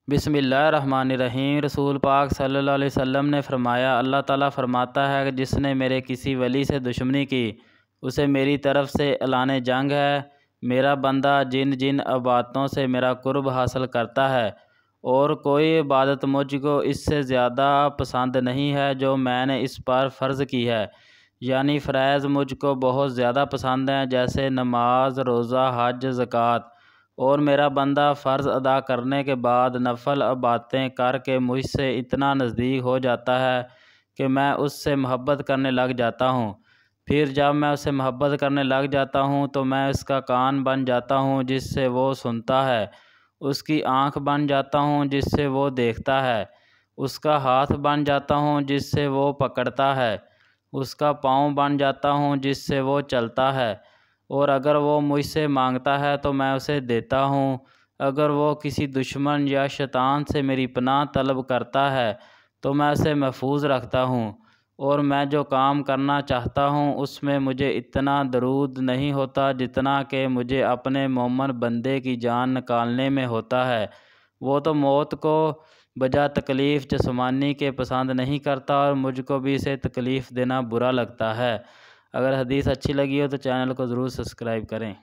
بسم اللہ الرحمن الرحیم۔ رسول پاک صلی اللہ علیہ وسلم نے فرمایا، اللہ تعالیٰ فرماتا ہے کہ جس نے میرے کسی ولی سے دشمنی کی اسے میری طرف سے اعلان جنگ ہے۔ میرا بندہ جن عبادتوں سے میرا قرب حاصل کرتا ہے اور کوئی عبادت مجھ کو اس سے زیادہ پسند نہیں ہے جو میں نے اس پر فرض کی ہے، یعنی فرائض مجھ کو بہت زیادہ پسند ہیں، جیسے نماز، روزہ، حج، زکوٰۃ، اور میرا بندہ فرض ادا کرنے کے بعد نفل عبادتیں کر کے مجھ سے اتنا نزدیک ہو جاتا ہے کہ میں اس سے محبت کرنے لگ جاتا ہوں۔ پھر جب میں اس سے محبت کرنے لگ جاتا ہوں تو میں اس کا کان بن جاتا ہوں جس سے وہ سنتا ہے، اس کی آنکھ بن جاتا ہوں جس سے وہ دیکھتا ہے، اس کا ہاتھ بن جاتا ہوں جس سے وہ پکڑتا ہے، اس کا پاؤں بن جاتا ہوں جس سے وہ چلتا ہے، اور اگر وہ مجھ سے مانگتا ہے تو میں اسے دیتا ہوں۔ اگر وہ کسی دشمن یا شیطان سے میری پناہ طلب کرتا ہے تو میں اسے محفوظ رکھتا ہوں، اور میں جو کام کرنا چاہتا ہوں اس میں مجھے اتنا درود نہیں ہوتا جتنا کہ مجھے اپنے مومن بندے کی جان نکالنے میں ہوتا ہے۔ وہ تو موت کو بجا تکلیف جسمانی کے پسند نہیں کرتا اور مجھ کو بھی اسے تکلیف دینا برا لگتا ہے۔ اگر حدیث اچھی لگی ہو تو چینل کو ضرور سبسکرائب کریں۔